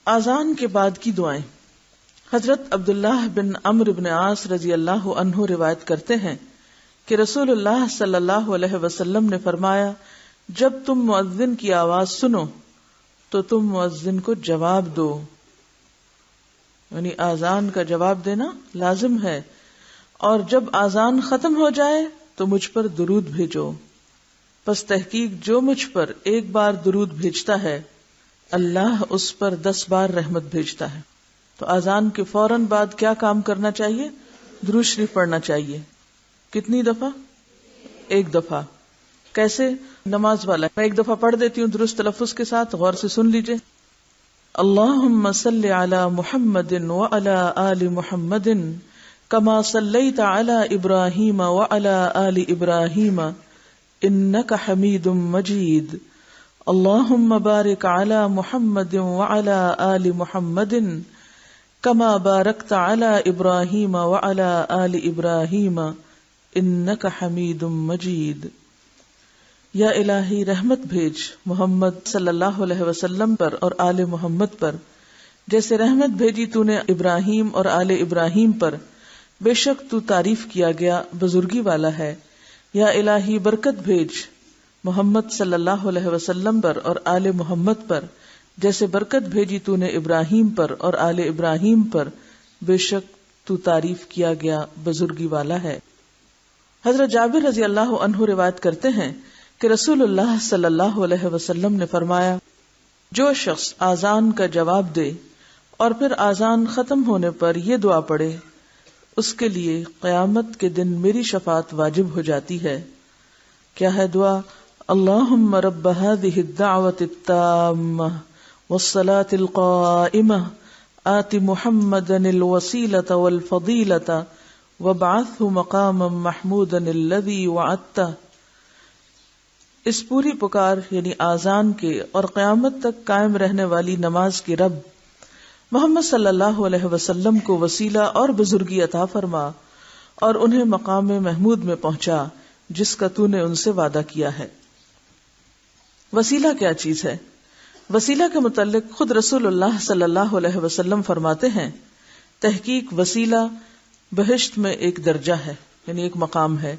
آذان کے بعد کی دعائیں۔ حضرت عبداللہ بن عمرو بن عاص رضی اللہ عنہ روایت کرتے ہیں کہ رسول اللہ صلی اللہ علیہ وسلم نے فرمایا، جب تم مؤذن کی آواز سنو تو تم مؤذن کو جواب دو، یعنی آذان کا جواب دینا لازم ہے، اور جب آذان ختم ہو جائے تو مجھ پر درود بھیجو، پس تحقیق جو مجھ پر ایک بار درود بھیجتا ہے اللہ اس پر 10 بار رحمت بھیجتا ہے۔ تو آذان کے فوراً بعد کیا کام کرنا چاہیے؟ درود شریف پڑھنا چاہیے۔ کتنی دفعہ؟ 1 دفعہ۔ کیسے؟ نماز والا میں 1 دفعہ پڑھ دیتی ہوں درست تلفظ کے ساتھ، غور سے سن لیجئے۔ اللہم صل علی محمد وعلی آل محمد کما صلیت علی ابراہیم وعلی آل ابراہیم انک حمید مجید، اللہم بارک علی محمد وعلی آل محمد کما بارکت علی ابراہیم وعلی آل ابراہیم انک حمید مجید۔ یا الہی رحمت بھیج محمد صلی اللہ علیہ وسلم پر اور آل محمد پر، جیسے رحمت بھیجی تو نے ابراہیم اور آل ابراہیم پر، بے شک تو تعریف کیا گیا بزرگی والا ہے۔ یا الہی برکت بھیج محمد صلی اللہ علیہ وسلم پر اور آل محمد پر، جیسے برکت بھیجی تو نے ابراہیم پر اور آل ابراہیم پر، بے شک تو تعریف کیا گیا بزرگی والا ہے۔ حضرت جابر رضی اللہ عنہ روایت کرتے ہیں کہ رسول اللہ صلی اللہ علیہ وسلم نے فرمایا، جو شخص آذان کا جواب دے اور پھر آذان ختم ہونے پر یہ دعا پڑھے، اس کے لیے قیامت کے دن میری شفاعت واجب ہو جاتی ہے۔ کیا ہے دعا؟ اللہم رب هذه الدعوة التامة والصلاة القائمة آت محمدا الوسيلة والفضيلة وابعثه مقاما محمودا الذي وعدته۔ اس پوری پکار یعنی آذان کے اور قیامت تک قائم رہنے والی نماز کے رب محمد صلی اللہ علیہ وسلم کو وسیلہ اور بزرگی عطا فرما اور انہیں مقام محمود میں پہنچا جس کا تو نے ان سے وعدہ کیا ہے۔ وسیلہ کیا چیز ہے؟ وسیلہ کے متعلق خود رسول اللہ صلی اللہ علیہ وسلم فرماتے ہیں، تحقیق وسیلہ بہشت میں ایک درجہ ہے، یعنی ایک مقام ہے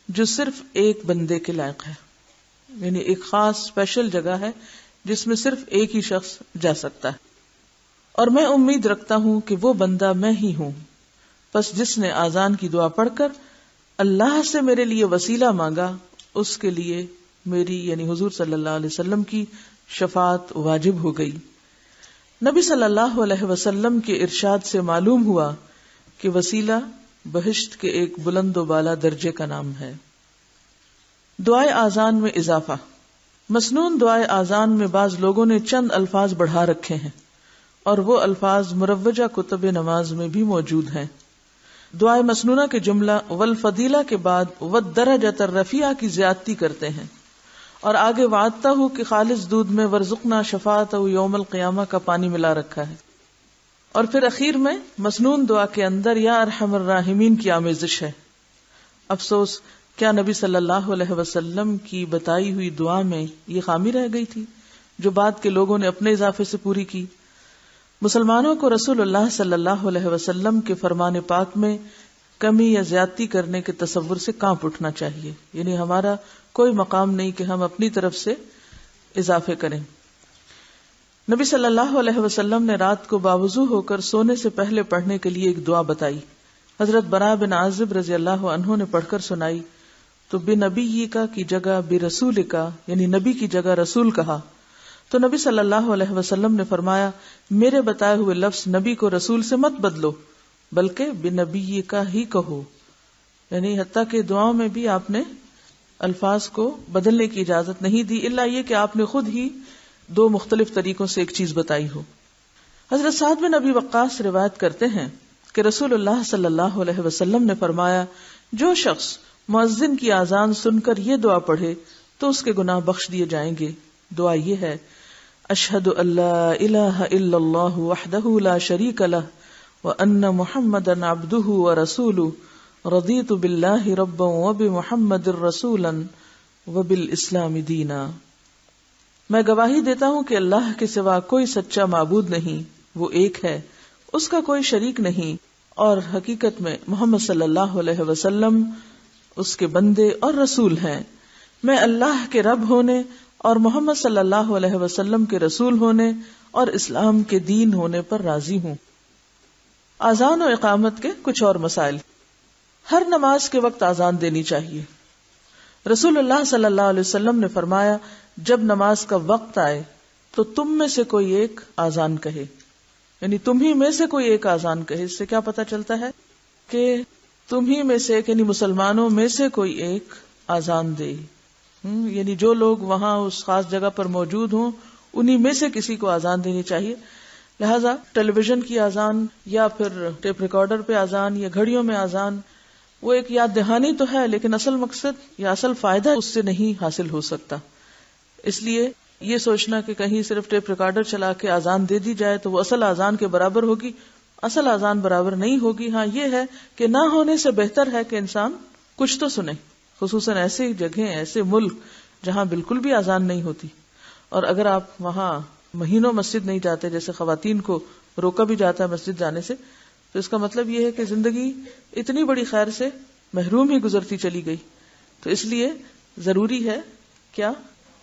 جو صرف ایک بندے کے لائق ہے، یعنی ایک خاص اسپیشل جگہ ہے جس میں صرف ایک ہی شخص جا سکتا ہے، اور میں امید رکھتا ہوں کہ وہ بندہ میں ہی ہوں، پس جس نے آذان کی دعا پڑھ کر اللہ سے میرے لیے وسیلہ مانگا اس کے لیے میری یعنی حضور صلی اللہ علیہ وسلم کی شفاعت واجب ہو گئی۔ نبی صلی اللہ علیہ وسلم کے ارشاد سے معلوم ہوا کہ وسیلہ بہشت کے ایک بلند و بالا درجے کا نام ہے۔ دعائے آذان میں اضافہ۔ مسنون دعائے آذان میں بعض لوگوں نے چند الفاظ بڑھا رکھے ہیں اور وہ الفاظ مروجہ کتب نماز میں بھی موجود ہیں۔ دعائے مسنونہ کے جملہ والفضیلہ کے بعد والدرجۃ الرفیعہ کی زیادتی کرتے ہیں، اور آگے وعدتا ہوں کہ خالص دودھ میں ورزقنا شفاعتہ یوم القیامہ کا پانی ملا رکھا ہے، اور پھر اخیر میں مسنون دعا کے اندر یا ارحم الراحمین کی آمیزش ہے۔ افسوس، کیا نبی صلی اللہ علیہ وسلم کی بتائی ہوئی دعا میں یہ خامی رہ گئی تھی جو بعد کے لوگوں نے اپنے اضافے سے پوری کی؟ مسلمانوں کو رسول اللہ صلی اللہ علیہ وسلم کے فرمان پاک میں کمی یا زیادتی کرنے کے تصور سے کانپ اٹھنا چاہیے، یعنی ہمارا کوئی مقام نہیں کہ ہم اپنی طرف سے اضافے کریں۔ نبی صلی اللہ علیہ وسلم نے رات کو باوضو ہو کر سونے سے پہلے پڑھنے کے لیے ایک دعا بتائی۔ حضرت براء بن عازب رضی اللہ عنہ نے پڑھ کر سنائی تو بنبی کا کی جگہ برسول کا یعنی نبی کی جگہ رسول کہا تو نبی صلی اللہ علیہ وسلم نے فرمایا، میرے بتائے ہوئے لفظ نبی کو رسول سے مت بدلو بلکہ بنبی کا ہی کہو، یعنی حتیٰ کہ دعاؤں میں بھی آپ نے الفاظ کو بدلنے کی اجازت نہیں دی، الا یہ کہ آپ نے خود ہی 2 مختلف طریقوں سے ایک چیز بتائی ہو۔ حضرت سعد بن ابی وقاص روایت کرتے ہیں کہ رسول اللہ صلی اللہ علیہ وسلم نے فرمایا، جو شخص مؤذن کی اذان سن کر یہ دعا پڑھے تو اس کے گناہ بخش دیے جائیں گے۔ دعا یہ ہے، اشہد ان لا الہ الا اللہ وحدہ لا شریک لہ وان محمدا عبدہ ورسولہ رضیت باللہ ربا وبمحمد رسولا وبالاسلام دینا۔ میں گواہی دیتا ہوں کہ اللہ کے سوا کوئی سچا معبود نہیں، وہ ایک ہے، اس کا کوئی شریک نہیں، اور حقیقت میں محمد صلی اللہ علیہ وسلم اس کے بندے اور رسول ہیں۔ میں اللہ کے رب ہونے اور محمد صلی اللہ علیہ وسلم کے رسول ہونے اور اسلام کے دین ہونے پر راضی ہوں۔ اذان و اقامت کے کچھ اور مسائل۔ ہر نماز کے وقت اذان دینی چاہیے۔ رسول اللہ صلی اللہ علیہ وسلم نے فرمایا، جب نماز کا وقت آئے تو تم میں سے کوئی ایک اذان کہے، یعنی تم ہی میں سے کوئی ایک اذان کہے۔ اس سے کیا پتہ چلتا ہے کہ تم ہی میں سے ایک، یعنی مسلمانوں میں سے کوئی ایک اذان دے، یعنی جو لوگ وہاں اس خاص جگہ پر موجود ہوں انہی میں سے کسی کو اذان دینی چاہیے۔ لہذا ٹیلی ویژن کی اذان یا پھر ٹیپ ریکارڈر پہ اذان یا گھڑیوں میں اذان، وہ ایک یاد دہانی تو ہے، لیکن اصل مقصد یا اصل فائدہ اس سے نہیں حاصل ہو سکتا۔ اس لیے یہ سوچنا کہ کہیں صرف ٹیپ ریکارڈر چلا کے اذان دے دی جائے تو وہ اصل اذان کے برابر ہوگی، اصل اذان برابر نہیں ہوگی۔ ہاں یہ ہے کہ نہ ہونے سے بہتر ہے کہ انسان کچھ تو سنے، خصوصاً ایسی جگہیں، ایسے ملک جہاں بالکل بھی اذان نہیں ہوتی، اور اگر آپ وہاں مہینوں مسجد نہیں جاتے، جیسے خواتین کو روکا بھی جاتا ہے مسجد جانے سے، تو اس کا مطلب یہ ہے کہ زندگی اتنی بڑی خیر سے محروم ہی گزرتی چلی گئی۔ تو اس لیے ضروری ہے کیا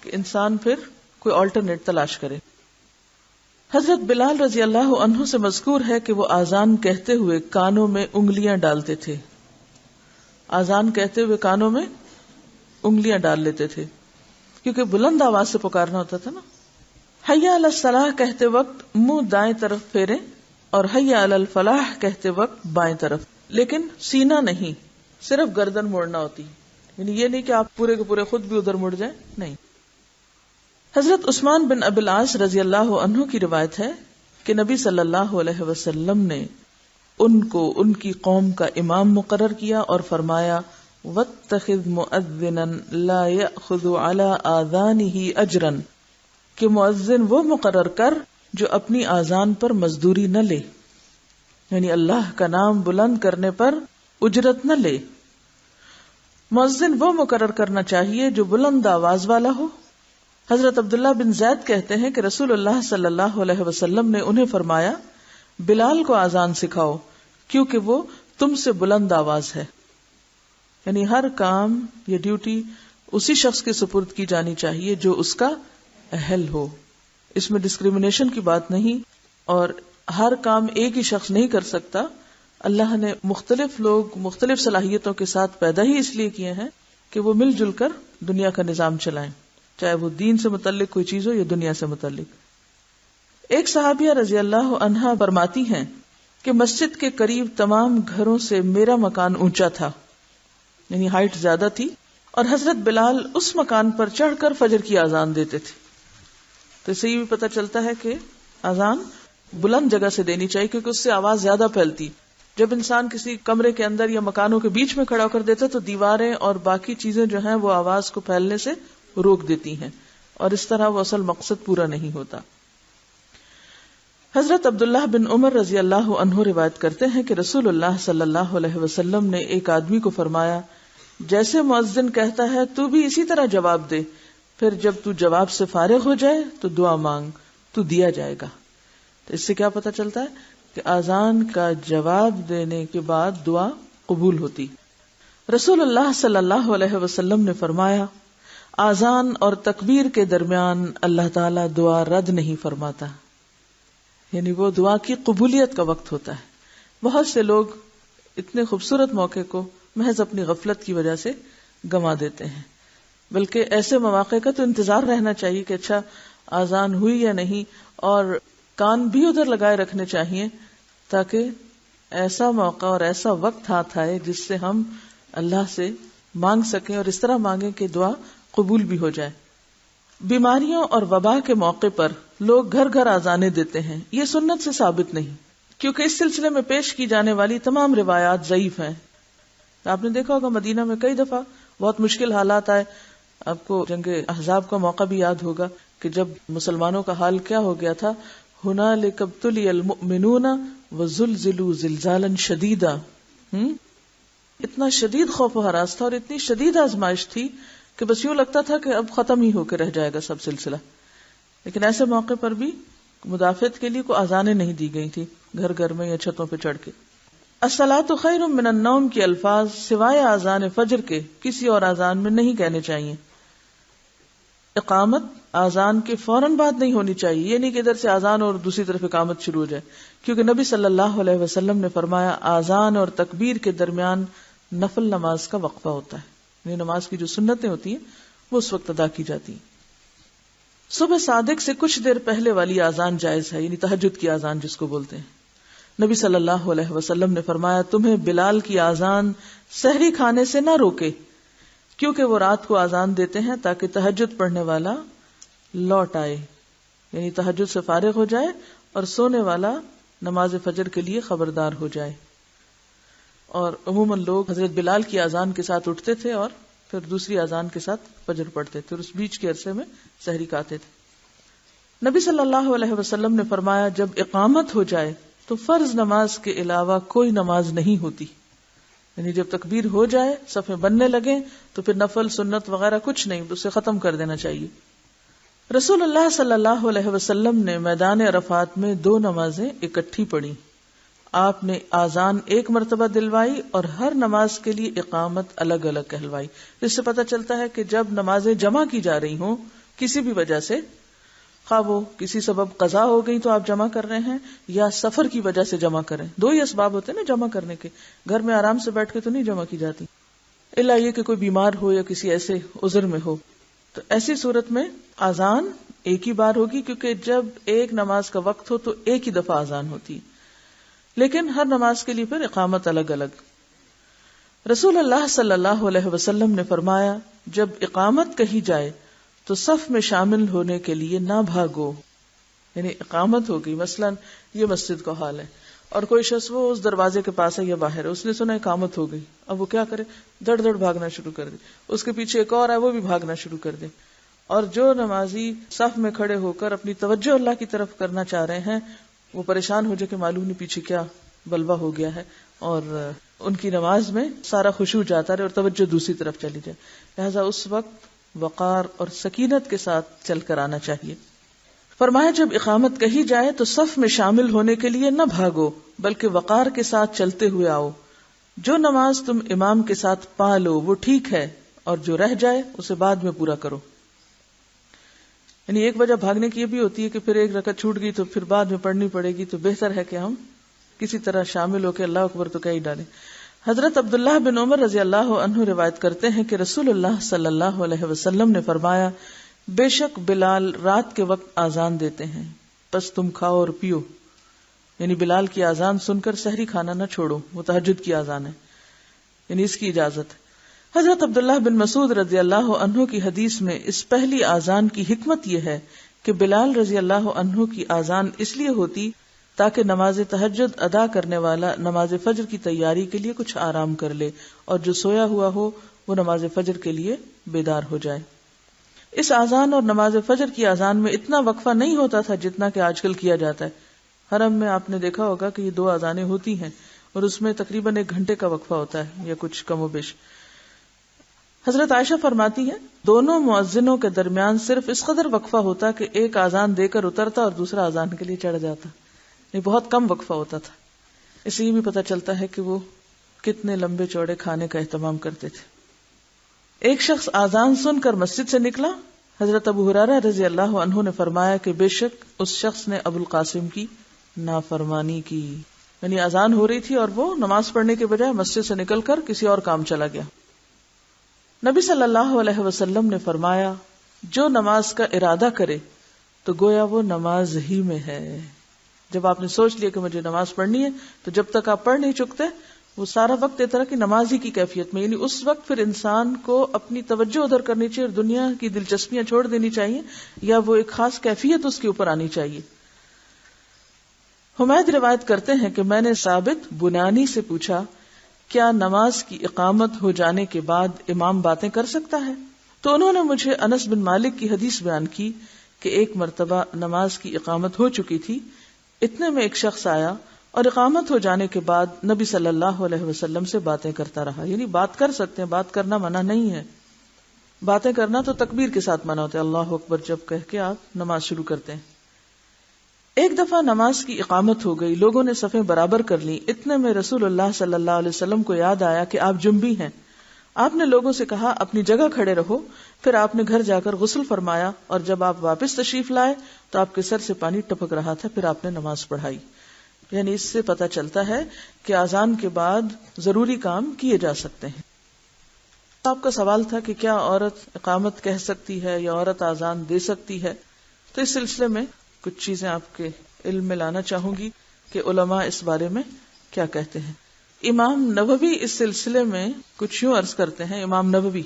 کہ انسان پھر کوئی آلٹرنیٹ تلاش کرے۔ حضرت بلال رضی اللہ عنہ سے مذکور ہے کہ وہ اذان کہتے ہوئے کانوں میں انگلیاں ڈالتے تھے، اذان کہتے ہوئے کانوں میں انگلیاں ڈال لیتے تھے، کیونکہ بلند آواز سے پکارنا ہوتا تھا نا۔ حی علی الصلاح کہتے وقت منہ دائیں طرف پھیریں اور حی علی الفلاح کہتے وقت بائیں طرف، لیکن سینہ نہیں، صرف گردن موڑنا ہوتی، یعنی یہ نہیں کہ آپ پورے کے پورے خود بھی ادھر مڑ جائیں، نہیں۔ حضرت عثمان بن ابی العاص رضی اللہ عنہ کی روایت ہے کہ نبی صلی اللہ علیہ وسلم نے ان کو ان کی قوم کا امام مقرر کیا اور فرمایا، واتخذ مؤذنا لا یأخذ علی آذانہ اجرا، کہ مؤذن وہ مقرر کر جو اپنی آذان پر مزدوری نہ لے، یعنی اللہ کا نام بلند کرنے پر اجرت نہ لے۔ مؤذن وہ مقرر کرنا چاہیے جو بلند آواز والا ہو۔ حضرت عبداللہ بن زید کہتے ہیں کہ رسول اللہ صلی اللہ علیہ وسلم نے انہیں فرمایا، بلال کو آذان سکھاؤ کیونکہ وہ تم سے بلند آواز ہے۔ یعنی ہر کام یا ڈیوٹی اسی شخص کے سپرد کی جانی چاہیے جو اس کا اہل ہو، اس میں ڈسکریمنیشن کی بات نہیں، اور ہر کام ایک ہی شخص نہیں کر سکتا۔ اللہ نے مختلف لوگ مختلف صلاحیتوں کے ساتھ پیدا ہی اس لیے کیے ہیں کہ وہ مل جل کر دنیا کا نظام چلائیں، چاہے وہ دین سے متعلق کوئی چیز ہو یا دنیا سے متعلق۔ ایک صحابیہ رضی اللہ عنہا فرماتی ہیں کہ مسجد کے قریب تمام گھروں سے میرا مکان اونچا تھا، یعنی ہائٹ زیادہ تھی، اور حضرت بلال اس مکان پر چڑھ کر فجر کی اذان دیتے تھے۔ تو اس سے یہ بھی پتہ چلتا ہے کہ اذان بلند جگہ سے دینی چاہیے، کیونکہ اس سے آواز زیادہ پھیلتی۔ جب انسان کسی کمرے کے اندر یا مکانوں کے بیچ میں کھڑا کر دیتا تو دیواریں اور باقی چیزیں جو ہیں وہ آواز کو پھیلنے سے روک دیتی ہیں، اور اس طرح وہ اصل مقصد پورا نہیں ہوتا۔ حضرت عبداللہ بن عمر رضی اللہ عنہ روایت کرتے ہیں کہ رسول اللہ صلی اللہ علیہ وسلم نے ایک آدمی کو فرمایا، جیسے مؤذن کہتا ہے تو بھی اسی طرح جواب دے، پھر جب تو جواب سے فارغ ہو جائے تو دعا مانگ، تو دیا جائے گا۔ تو اس سے کیا پتہ چلتا ہے کہ اذان کا جواب دینے کے بعد دعا قبول ہوتی۔ رسول اللہ صلی اللہ علیہ وسلم نے فرمایا، اذان اور تکبیر کے درمیان اللہ تعالیٰ دعا رد نہیں فرماتا، یعنی وہ دعا کی قبولیت کا وقت ہوتا ہے۔ بہت سے لوگ اتنے خوبصورت موقع کو محض اپنی غفلت کی وجہ سے گنوا دیتے ہیں، بلکہ ایسے مواقع کا تو انتظار رہنا چاہیے کہ اچھا اذان ہوئی یا نہیں، اور کان بھی ادھر لگائے رکھنے چاہیے تاکہ ایسا موقع اور ایسا وقت ہاتھ آئے جس سے ہم اللہ سے مانگ سکیں، اور اس طرح مانگیں کہ دعا قبول بھی ہو جائے۔ بیماریوں اور وبا کے موقع پر لوگ گھر گھر اذانیں دیتے ہیں، یہ سنت سے ثابت نہیں، کیونکہ اس سلسلے میں پیش کی جانے والی تمام روایات ضعیف ہیں۔ آپ نے دیکھا ہوگا مدینہ میں کئی دفعہ بہت مشکل حالات آئے، آپ کو جنگ احزاب کا موقع بھی یاد ہوگا کہ جب مسلمانوں کا حال کیا ہو گیا تھا، ہنالک ابتلی المؤمنون وزلزلوا زلزالا شدیدا، اتنا شدید خوف و ہراس تھا اور اتنی شدید آزمائش تھی کہ بس یوں لگتا تھا کہ اب ختم ہی ہو کے رہ جائے گا سب سلسلہ۔ لیکن ایسے موقع پر بھی مدافعت کے لیے کوئی اذانیں نہیں دی گئی تھی گھر گھر میں یا چھتوں پہ چڑھ کے. الصلاۃ خیر من النوم کے الفاظ سوائے اذان فجر کے کسی اور اذان میں نہیں کہنے چاہیے. اقامت اذان کے فوراً بعد نہیں ہونی چاہیے. یہ نہیں کہ ادھر سے اذان اور دوسری طرف اقامت شروع ہو جائے، کیونکہ نبی صلی اللہ علیہ وسلم نے فرمایا اذان اور تکبیر کے درمیان نفل نماز کا وقفہ ہوتا ہے، یعنی نماز کی جو سنتیں ہوتی ہیں وہ اس وقت ادا کی جاتی ہیں. صبح صادق سے کچھ دیر پہلے والی اذان جائز ہے، یعنی تہجد کی اذان جس کو بولتے ہیں. نبی صلی اللہ علیہ وسلم نے فرمایا تمہیں بلال کی اذان سحری کھانے سے نہ روکے، کیونکہ وہ رات کو اذان دیتے ہیں تاکہ تہجد پڑھنے والا لوٹ آئے، یعنی تہجد سے فارغ ہو جائے اور سونے والا نماز فجر کے لیے خبردار ہو جائے. اور عموماً لوگ حضرت بلال کی اذان کے ساتھ اٹھتے تھے اور پھر دوسری اذان کے ساتھ فجر پڑھتے تھے اور اس بیچ کے عرصے میں سحری کھاتے تھے. نبی صلی اللہ علیہ وسلم نے فرمایا جب اقامت ہو جائے تو فرض نماز کے علاوہ کوئی نماز نہیں ہوتی، یعنی جب تکبیر ہو جائے صفیں بننے لگیں تو پھر نفل سنت وغیرہ کچھ نہیں، اسے ختم کر دینا چاہیے. رسول اللہ صلی اللہ علیہ وسلم نے میدان عرفات میں 2 نمازیں اکٹھی پڑھی. آپ نے آذان ایک مرتبہ دلوائی اور ہر نماز کے لیے اقامت الگ الگ کہلوائی. اس سے پتہ چلتا ہے کہ جب نمازیں جمع کی جا رہی ہوں کسی بھی وجہ سے، خواہ وہ کسی سبب قضا ہو گئی تو آپ جمع کر رہے ہیں یا سفر کی وجہ سے جمع کریں، 2 ہی اسباب ہوتے ہیں نا جمع کرنے کے. گھر میں آرام سے بیٹھ کے تو نہیں جمع کی جاتی، الا یہ کہ کوئی بیمار ہو یا کسی ایسے عذر میں ہو. تو ایسی صورت میں آذان ایک ہی بار ہوگی، کیونکہ جب ایک نماز کا وقت ہو تو ایک ہی دفعہ آذان ہوتی ہے، لیکن ہر نماز کے لیے پھر اقامت الگ الگ. رسول اللہ صلی اللہ علیہ وسلم نے فرمایا جب اقامت کہی جائے تو صف میں شامل ہونے کے لیے نہ بھاگو، یعنی اقامت ہو گئی، مثلا یہ مسجد کا حال ہے اور کوئی شخص وہ اس دروازے کے پاس ہے یا باہر ہے، اس نے سنا اقامت ہو گئی، اب وہ کیا کرے، دڑ دڑ بھاگنا شروع کر دے. اس کے پیچھے ایک اور ہے وہ بھی بھاگنا شروع کر دے. اور جو نمازی صف میں کھڑے ہو کر اپنی توجہ اللہ کی طرف کرنا چاہ رہے ہیں وہ پریشان ہو جائے کہ معلوم نہیں پیچھے کیا بلوا ہو گیا ہے، اور ان کی نماز میں سارا خشوع جاتا رہے اور توجہ دوسری طرف چلی جائے. لہذا اس وقت وقار اور سکینت کے ساتھ چل کر آنا چاہیے. فرمایا جب اقامت کہی جائے تو صف میں شامل ہونے کے لیے نہ بھاگو بلکہ وقار کے ساتھ چلتے ہوئے آؤ. جو نماز تم امام کے ساتھ پا لو وہ ٹھیک ہے اور جو رہ جائے اسے بعد میں پورا کرو. یعنی ایک وجہ بھاگنے کی یہ بھی ہوتی ہے کہ پھر ایک رکعت چھوٹ گئی تو پھر بعد میں پڑھنی پڑے گی، تو بہتر ہے کہ ہم کسی طرح شامل ہو کے اللہ اکبر تو کہہ ہی ڈالیں. حضرت عبداللہ بن عمر رضی اللہ عنہ روایت کرتے ہیں کہ رسول اللہ صلی اللہ علیہ وسلم نے فرمایا بے شک بلال رات کے وقت آذان دیتے ہیں، پس تم کھاؤ اور پیو. یعنی بلال کی آذان سن کر سحری کھانا نہ چھوڑو، وہ تہجد کی آذان ہے، یعنی اس کی اجازت ہے. حضرت عبداللہ بن مسعود رضی اللہ عنہ کی حدیث میں اس پہلی آذان کی حکمت یہ ہے کہ بلال رضی اللہ عنہ کی آذان اس لیے ہوتی تاکہ نماز تہجد ادا کرنے والا نماز فجر کی تیاری کے لیے کچھ آرام کر لے اور جو سویا ہوا ہو وہ نماز فجر کے لیے بیدار ہو جائے. اس آذان اور نماز فجر کی آذان میں اتنا وقفہ نہیں ہوتا تھا جتنا کہ آج کل کیا جاتا ہے. حرم میں آپ نے دیکھا ہوگا کہ یہ 2 آذانیں ہوتی ہیں اور اس میں تقریباً 1 گھنٹے کا وقفہ ہوتا ہے یا کچھ کم و بیش. حضرت عائشہ فرماتی ہے دونوں مؤذنوں کے درمیان صرف اس قدر وقفہ ہوتا کہ ایک آذان دے کر اترتا اور دوسرا آذان کے لیے چڑھ جاتا. یہ بہت کم وقفہ ہوتا تھا. اس سے یہ بھی پتہ چلتا ہے کہ وہ کتنے لمبے چوڑے کھانے کا اہتمام کرتے تھے. ایک شخص آذان سن کر مسجد سے نکلا. حضرت ابو ہریرہ رضی اللہ عنہ نے فرمایا کہ بے شک اس شخص نے ابو القاسم کی نافرمانی کی، یعنی آذان ہو رہی تھی اور وہ نماز پڑھنے کے بجائے مسجد سے نکل کر کسی اور کام چلا گیا. نبی صلی اللہ علیہ وسلم نے فرمایا جو نماز کا ارادہ کرے تو گویا وہ نماز ہی میں ہے. جب آپ نے سوچ لیا کہ مجھے نماز پڑھنی ہے تو جب تک آپ پڑھ نہیں چکتے وہ سارا وقت اس طرح کی نماز ہی کی کیفیت میں، یعنی اس وقت پھر انسان کو اپنی توجہ ادھر کرنی چاہیے اور دنیا کی دلچسپیاں چھوڑ دینی چاہیے یا وہ ایک خاص کیفیت اس کے اوپر آنی چاہیے. حمید روایت کرتے ہیں کہ میں نے ثابت بنانی سے پوچھا کیا نماز کی اقامت ہو جانے کے بعد امام باتیں کر سکتا ہے؟ تو انہوں نے مجھے انس بن مالک کی حدیث بیان کی کہ ایک مرتبہ نماز کی اقامت ہو چکی تھی، اتنے میں ایک شخص آیا اور اقامت ہو جانے کے بعد نبی صلی اللہ علیہ وسلم سے باتیں کرتا رہا. یعنی بات کر سکتے ہیں، بات کرنا منع نہیں ہے. باتیں کرنا تو تکبیر کے ساتھ منع ہوتا ہے، اللہ اکبر جب کہہ کے آپ نماز شروع کرتے ہیں۔ ایک دفعہ نماز کی اقامت ہو گئی، لوگوں نے صفیں برابر کر لی، اتنے میں رسول اللہ صلی اللہ علیہ وسلم کو یاد آیا کہ آپ جنبی ہیں۔ آپ نے لوگوں سے کہا اپنی جگہ کھڑے رہو، پھر آپ نے گھر جا کر غسل فرمایا، اور جب آپ واپس تشریف لائے تو آپ کے سر سے پانی ٹپک رہا تھا، پھر آپ نے نماز پڑھائی۔ یعنی اس سے پتہ چلتا ہے کہ اذان کے بعد ضروری کام کیے جا سکتے ہیں۔ آپ کا سوال تھا کہ کیا عورت اقامت کہہ سکتی ہے یا عورت اذان دے سکتی ہے، تو اس سلسلے میں کچھ چیزیں آپ کے علم میں لانا چاہوں گی کہ علماء اس بارے میں کیا کہتے ہیں۔ امام نووی اس سلسلے میں کچھ یوں عرض کرتے ہیں، امام نووی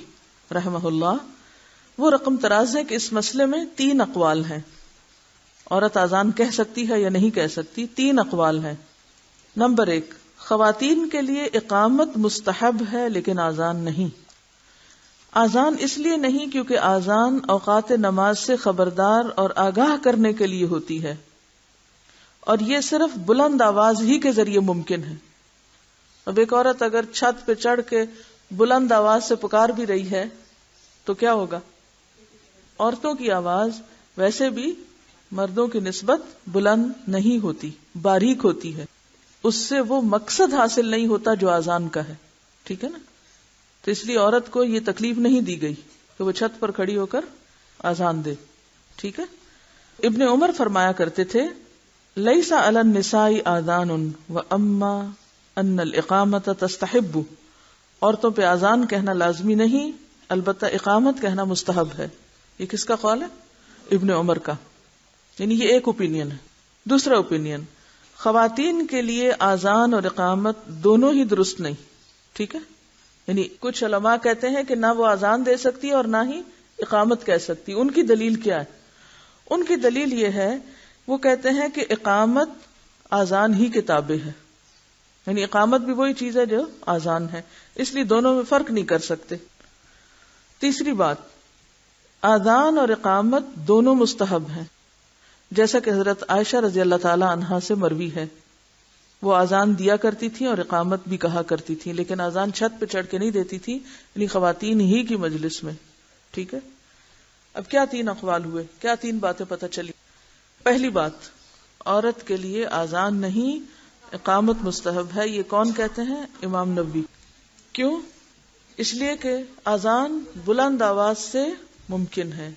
رحمہ اللہ وہ رقم تراز ہے کہ اس مسئلے میں 3 اقوال ہیں، عورت اذان کہہ سکتی ہے یا نہیں کہہ سکتی، 3 اقوال ہیں۔ نمبر 1، خواتین کے لیے اقامت مستحب ہے لیکن اذان نہیں۔ اذان اس لیے نہیں کیونکہ اذان اوقات نماز سے خبردار اور آگاہ کرنے کے لیے ہوتی ہے، اور یہ صرف بلند آواز ہی کے ذریعے ممکن ہے۔ اب ایک عورت اگر چھت پہ چڑھ کے بلند آواز سے پکار بھی رہی ہے تو کیا ہوگا؟ عورتوں کی آواز ویسے بھی مردوں کی نسبت بلند نہیں ہوتی، باریک ہوتی ہے، اس سے وہ مقصد حاصل نہیں ہوتا جو اذان کا ہے، ٹھیک ہے نا؟ تو اس لیے عورت کو یہ تکلیف نہیں دی گئی کہ وہ چھت پر کھڑی ہو کر اذان دے، ٹھیک ہے؟ ابن عمر فرمایا کرتے تھے لیس علی النساء آذان واما ان الاقامت تستحب، عورتوں پہ اذان کہنا لازمی نہیں، البتہ اقامت کہنا مستحب ہے۔ یہ کس کا قول ہے؟ ابن عمر کا، یعنی یہ ایک اوپینین ہے۔ دوسرا اوپینین، خواتین کے لیے اذان اور اقامت دونوں ہی درست نہیں، ٹھیک ہے؟ یعنی کچھ علماء کہتے ہیں کہ نہ وہ اذان دے سکتی اور نہ ہی اقامت کہہ سکتی۔ ان کی دلیل کیا ہے؟ ان کی دلیل یہ ہے، وہ کہتے ہیں کہ اقامت اذان ہی کے تابع ہے، یعنی اقامت بھی وہی چیز ہے جو اذان ہے، اس لیے دونوں میں فرق نہیں کر سکتے۔ تیسری بات، اذان اور اقامت دونوں مستحب ہیں، جیسا کہ حضرت عائشہ رضی اللہ تعالی عنہا سے مروی ہے، وہ اذان دیا کرتی تھی اور اقامت بھی کہا کرتی تھی، لیکن اذان چھت پہ چڑھ کے نہیں دیتی تھی، یعنی خواتین ہی کی مجلس میں، ٹھیک ہے؟ اب کیا 3 اقوال ہوئے، کیا 3 باتیں پتہ چلی؟ پہلی بات، عورت کے لیے اذان نہیں، اقامت مستحب ہے۔ یہ کون کہتے ہیں؟ امام نووی۔ کیوں؟ اس لیے کہ اذان بلند آواز سے ممکن ہے۔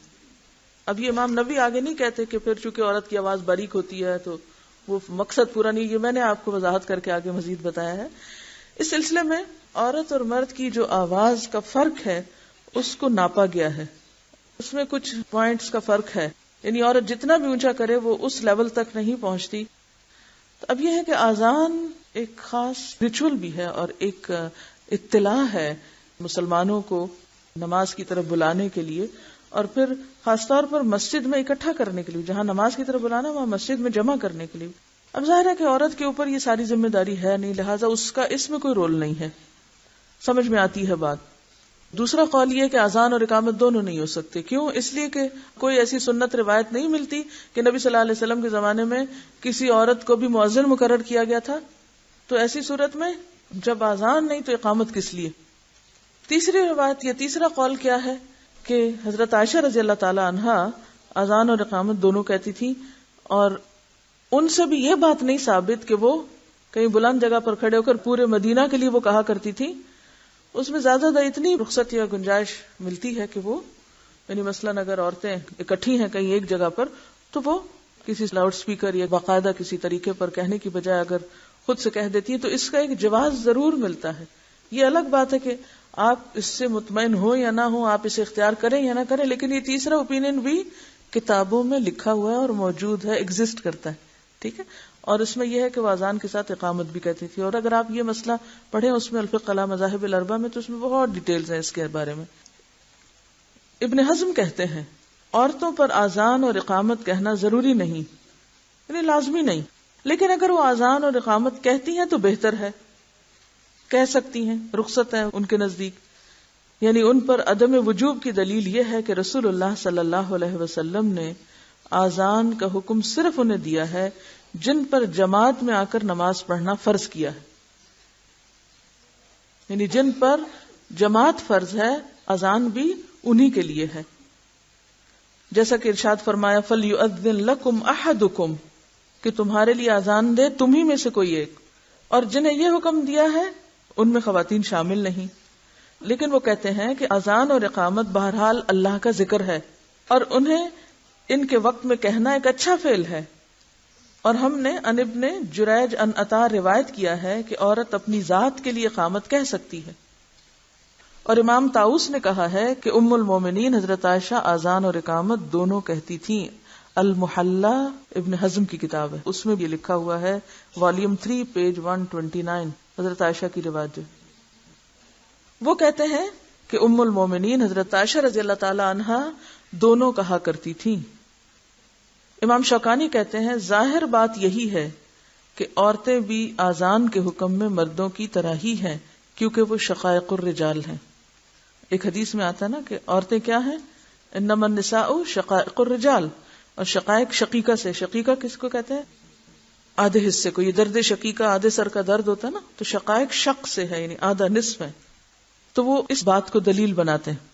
اب یہ امام نووی آگے نہیں کہتے کہ پھر چونکہ عورت کی آواز باریک ہوتی ہے تو وہ مقصد پورا نہیں، یہ میں نے آپ کو وضاحت کر کے آگے مزید بتایا ہے۔ اس سلسلے میں عورت اور مرد کی جو آواز کا فرق ہے اس کو ناپا گیا ہے، اس میں کچھ پوائنٹس کا فرق ہے، یعنی عورت جتنا بھی اونچا کرے وہ اس لیول تک نہیں پہنچتی۔ تو اب یہ ہے کہ اذان ایک خاص ریچول بھی ہے اور ایک اطلاع ہے مسلمانوں کو نماز کی طرف بلانے کے لیے، اور پھر خاص طور پر مسجد میں اکٹھا کرنے کے لیے، جہاں نماز کی طرف بلانا وہاں مسجد میں جمع کرنے کے لیے۔ اب ظاہر ہے کہ عورت کے اوپر یہ ساری ذمہ داری ہے نہیں، لہٰذا اس کا اس میں کوئی رول نہیں ہے، سمجھ میں آتی ہے بات۔ دوسرا قول یہ کہ اذان اور اقامت دونوں نہیں ہو سکتے۔ کیوں؟ اس لیے کہ کوئی ایسی سنت روایت نہیں ملتی کہ نبی صلی اللہ علیہ وسلم کے زمانے میں کسی عورت کو بھی مؤذن مقرر کیا گیا تھا، تو ایسی صورت میں جب اذان نہیں تو اقامت کس لیے؟ تیسری روایت یا تیسرا قول کیا ہے کہ حضرت عائشہ رضی اللہ تعالی عنہا اذان اور اقامت دونوں کہتی تھی، اور ان سے بھی یہ بات نہیں ثابت کہ وہ کہیں بلند جگہ پر کھڑے ہو کر پورے مدینہ کے لیے وہ کہا کرتی تھی۔ اس میں زیادہ اتنی رخصت یا گنجائش ملتی ہے کہ وہ، یعنی مثلاً اگر عورتیں اکٹھی ہیں کہیں ایک جگہ پر تو وہ کسی لاؤڈ سپیکر یا باقاعدہ کسی طریقے پر کہنے کی بجائے اگر خود سے کہہ دیتی ہیں تو اس کا ایک جواز ضرور ملتا ہے۔ یہ الگ بات ہے کہ آپ اس سے مطمئن ہو یا نہ ہو، آپ اسے اختیار کریں یا نہ کریں، لیکن یہ تیسرا اوپینین بھی کتابوں میں لکھا ہوا ہے اور موجود ہے، ایگزسٹ کرتا ہے، ٹھیک ہے؟ اور اس میں یہ ہے کہ وہ اذان کے ساتھ اقامت بھی کہتی تھی، اور اگر آپ یہ مسئلہ پڑھیں اس میں الفقہ علی مذاہب الاربعہ میں تو اس میں بہت ڈیٹیلز ہیں اس کے بارے میں۔ ابن حزم کہتے ہیں عورتوں پر اذان اور اقامت کہنا ضروری نہیں، یعنی لازمی نہیں، لیکن اگر وہ اذان اور اقامت کہتی ہیں تو بہتر ہے، کہہ سکتی ہیں، رخصت ہے ان کے نزدیک۔ یعنی ان پر عدم وجوب کی دلیل یہ ہے کہ رسول اللہ صلی اللہ علیہ وسلم نے اذان کا حکم صرف انہیں دیا ہے جن پر جماعت میں آ کر نماز پڑھنا فرض کیا ہے، یعنی جن پر جماعت فرض ہے اذان بھی انہی کے لیے ہے. جیسا کہ ارشاد فرمایا فَلْيُؤَذِّن لَكُمْ أَحَدُكُمْ کہ تمہارے لیے اذان دے تمہیں میں سے کوئی ایک. اور جنہیں یہ حکم دیا ہے ان میں خواتین شامل نہیں، لیکن وہ کہتے ہیں کہ اذان اور اقامت بہرحال اللہ کا ذکر ہے اور انہیں ان کے وقت میں کہنا ایک اچھا فعل ہے. اور ہم نے ان ابن جریج ان عطا روایت کیا ہے کہ عورت اپنی ذات کے لیے اقامت کہہ سکتی ہے. اور امام طاؤس نے کہا ہے کہ ام المومنین حضرت عائشہ اذان اور اقامت دونوں کہتی تھیں. المحلہ ابن حزم کی کتاب ہے، اس میں بھی لکھا ہوا ہے، والیوم 3 پیج 129، حضرت عائشہ کی روایت. وہ کہتے ہیں کہ ام المومنین حضرت عائشہ رضی اللہ تعالی عنہا دونوں کہا کرتی تھیں. امام شوکانی کہتے ہیں ظاہر بات یہی ہے کہ عورتیں بھی اذان کے حکم میں مردوں کی طرح ہی ہیں کیونکہ وہ شقائق الرجال ہیں. ایک حدیث میں آتا ہے نا کہ عورتیں کیا ہیں، انما النساء شقائق الرجال. اور شقائق شقیقہ سے، شقیقہ کس کو کہتے ہیں؟ آدھے حصے کو. یہ درد شقیقہ آدھے سر کا درد ہوتا ہے نا، تو شقائق شق سے ہے، یعنی آدھا نصف ہے. تو وہ اس بات کو دلیل بناتے ہیں.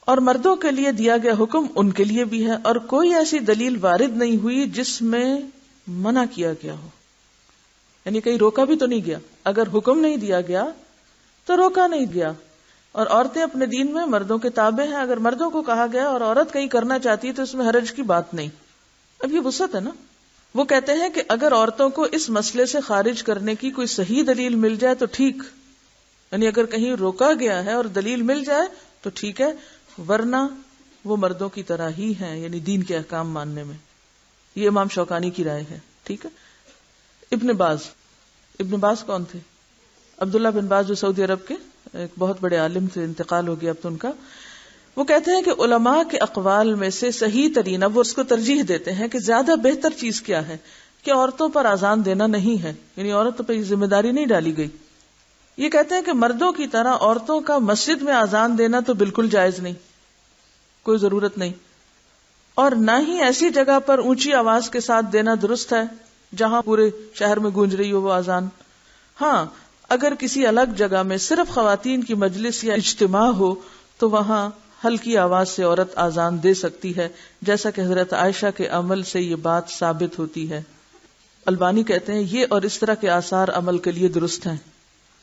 اور مردوں کے لیے دیا گیا حکم ان کے لیے بھی ہے، اور کوئی ایسی دلیل وارد نہیں ہوئی جس میں منع کیا گیا ہو، یعنی کہیں روکا بھی تو نہیں گیا. اگر حکم نہیں دیا گیا تو روکا نہیں گیا. اور عورتیں اپنے دین میں مردوں کے تابع ہیں. اگر مردوں کو کہا گیا اور عورت کہیں کرنا چاہتی ہے تو اس میں حرج کی بات نہیں. اب یہ وسعت ہے نا. وہ کہتے ہیں کہ اگر عورتوں کو اس مسئلے سے خارج کرنے کی کوئی صحیح دلیل مل جائے تو ٹھیک، یعنی اگر کہیں روکا گیا ہے اور دلیل مل جائے تو ٹھیک ہے، ورنہ وہ مردوں کی طرح ہی ہیں، یعنی دین کے احکام ماننے میں. یہ امام شوکانی کی رائے ہے. ٹھیک ہے. ابن باز کون تھے؟ عبداللہ بن باز جو سعودی عرب کے ایک بہت بڑے عالم تھے، انتقال ہو گیا اب تو ان کا. وہ کہتے ہیں کہ علماء کے اقوال میں سے صحیح ترین، اب وہ اس کو ترجیح دیتے ہیں کہ زیادہ بہتر چیز کیا ہے کہ عورتوں پر اذان دینا نہیں ہے، یعنی عورتوں پر یہ ذمہ داری نہیں ڈالی گئی. یہ کہتے ہیں کہ مردوں کی طرح عورتوں کا مسجد میں اذان دینا تو بالکل جائز نہیں، کوئی ضرورت نہیں، اور نہ ہی ایسی جگہ پر اونچی آواز کے ساتھ دینا درست ہے جہاں پورے شہر میں گونج رہی ہو وہ اذان. ہاں اگر کسی الگ جگہ میں صرف خواتین کی مجلس یا اجتماع ہو تو وہاں ہلکی آواز سے عورت اذان دے سکتی ہے، جیسا کہ حضرت عائشہ کے عمل سے یہ بات ثابت ہوتی ہے. البانی کہتے ہیں یہ اور اس طرح کے آثار عمل کے لیے درست ہیں.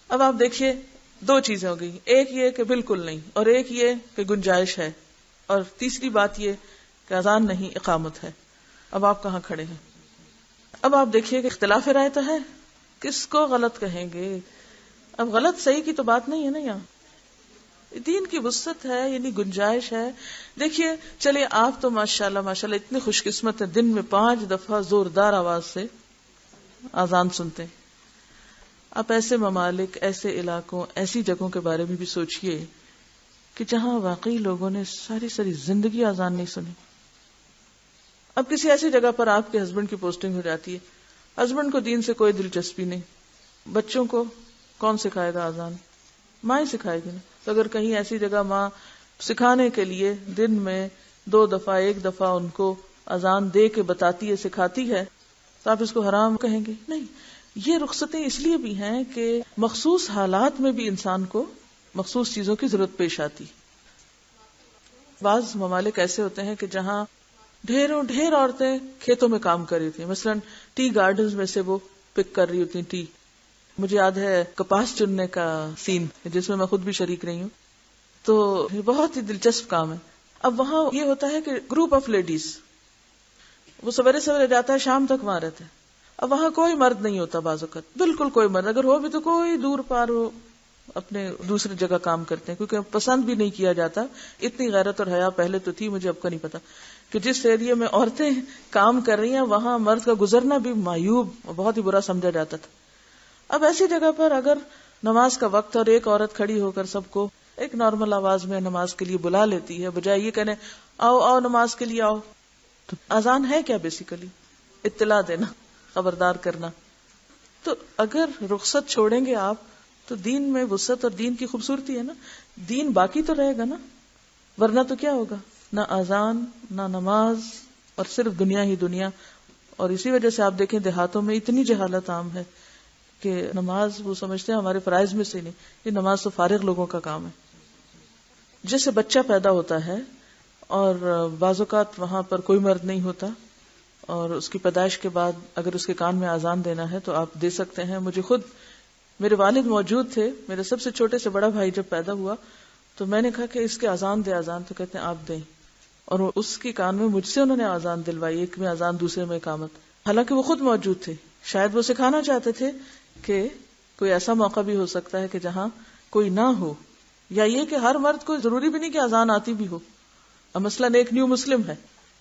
اب آپ دیکھیے دو چیزیں ہو گئی، ایک یہ کہ بالکل نہیں، اور ایک یہ کہ گنجائش ہے، اور تیسری بات یہ کہ اذان نہیں اقامت ہے. اب آپ کہاں کھڑے ہیں؟ اب آپ دیکھیے کہ اختلاف رائے تو ہے، کس کو غلط کہیں گے؟ اب غلط صحیح کی تو بات نہیں ہے نا، یہاں دین کی وسعت ہے، یعنی گنجائش ہے. دیکھیے چلے آپ تو ماشاءاللہ اتنے خوش قسمت ہیں، دن میں 5 دفعہ زوردار آواز سے اذان سنتے ہیں. آپ ایسے ممالک، ایسے علاقوں، ایسی جگہوں کے بارے میں بھی سوچئے کہ جہاں واقعی لوگوں نے ساری زندگی اذان نہیں سنی. اب کسی ایسی جگہ پر آپ کے ہسبینڈ کی پوسٹنگ ہو جاتی ہے، ہسبینڈ کو دین سے کوئی دلچسپی نہیں، بچوں کو کون سکھائے گا اذان؟ ماں ہی سکھائے گی نا. تو اگر کہیں ایسی جگہ ماں سکھانے کے لیے دن میں 2 دفعہ 1 دفعہ ان کو اذان دے کے بتاتی ہے، سکھاتی ہے، تو آپ اس کو حرام کہیں گے؟ نہیں. یہ رخصتیں اس لیے بھی ہیں کہ مخصوص حالات میں بھی انسان کو مخصوص چیزوں کی ضرورت پیش آتی. بعض ممالک ایسے ہوتے ہیں کہ جہاں ڈھیر عورتیں کھیتوں میں کام کر رہی تھیں، مثلا ٹی گارڈنز میں سے وہ پک کر رہی ہوتی ٹی. مجھے یاد ہے کپاس چننے کا سین جس میں میں خود بھی شریک رہی ہوں، تو یہ بہت ہی دلچسپ کام ہے. اب وہاں یہ ہوتا ہے کہ گروپ آف لیڈیز، وہ سویرے سویرے جاتا ہے، شام تک وہاں رہتے ہیں. اب وہاں کوئی مرد نہیں ہوتا بعض اوقات، بالکل کوئی مرد، اگر ہو بھی تو کوئی دور پار ہو، اپنے دوسری جگہ کام کرتے ہیں کیونکہ پسند بھی نہیں کیا جاتا. اتنی غیرت اور حیا پہلے تو تھی، مجھے اب کا نہیں پتا، کہ جس ایریا میں عورتیں کام کر رہی ہیں وہاں مرد کا گزرنا بھی معیوب، بہت ہی برا سمجھا جاتا تھا. اب ایسی جگہ پر اگر نماز کا وقت اور ایک عورت کھڑی ہو کر سب کو ایک نارمل آواز میں نماز کے لیے بلا لیتی ہے، بجائے یہ کہنے آؤ آؤ نماز کے لیے آؤ، تو اذان ہے کیا؟ بیسیکلی اطلاع دینا، خبردار کرنا. تو اگر رخصت چھوڑیں گے آپ تو دین میں وسعت اور دین کی خوبصورتی ہے نا، دین باقی تو رہے گا نا، ورنہ تو کیا ہوگا؟ نہ اذان، نہ نماز، اور صرف دنیا ہی دنیا. اور اسی وجہ سے آپ دیکھیں دیہاتوں میں اتنی جہالت عام ہے کہ نماز وہ سمجھتے ہیں ہمارے فرائض میں سے نہیں، یہ نماز تو فارغ لوگوں کا کام ہے. جیسے بچہ پیدا ہوتا ہے اور بعض اوقات وہاں پر کوئی مرد نہیں ہوتا اور اس کی پیدائش کے بعد اگر اس کے کان میں اذان دینا ہے تو آپ دے سکتے ہیں. مجھے خود میرے والد موجود تھے, میرے سب سے چھوٹے سے بڑا بھائی جب پیدا ہوا تو میں نے کہا کہ اس کے اذان دے اذان, تو کہتے ہیں آپ دیں, اور اس کے کان میں مجھ سے انہوں نے اذان دلوائی, ایک میں اذان دوسرے میں اقامت, حالانکہ وہ خود موجود تھے. شاید وہ سکھانا چاہتے تھے کہ کوئی ایسا موقع بھی ہو سکتا ہے کہ جہاں کوئی نہ ہو, یا یہ کہ ہر مرد کو ضروری بھی نہیں کہ اذان آتی بھی ہو. اب مثلاً ایک نیو مسلم ہے,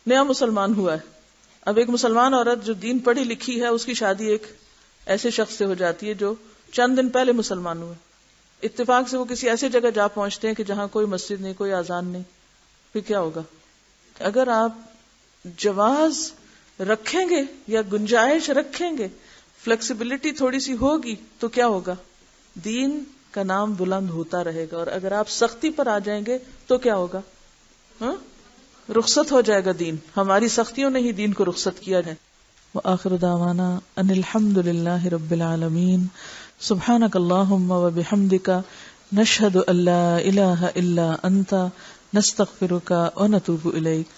نیا مسلمان ہوا ہے, اب ایک مسلمان عورت جو دین پڑھی لکھی ہے اس کی شادی ایک ایسے شخص سے ہو جاتی ہے جو چند دن پہلے مسلمان ہوئے, اتفاق سے وہ کسی ایسی جگہ جا پہنچتے ہیں کہ جہاں کوئی مسجد نہیں, کوئی اذان نہیں, پھر کیا ہوگا؟ اگر آپ جواز رکھیں گے یا گنجائش رکھیں گے, فلیکسیبلٹی تھوڑی سی ہوگی تو کیا ہوگا؟ دین کا نام بلند ہوتا رہے گا. اور اگر آپ سختی پر آ جائیں گے تو کیا ہوگا؟ رخصت ہو جائے گا دین. ہماری سختیوں نے ہی دین کو رخصت کیا ہے. وآخر دعوانا ان الحمد للہ رب العالمین. سبحانک اللہم وبحمدک نشہد ان لا الہ الا انت نستغفرک ونتوب الیک.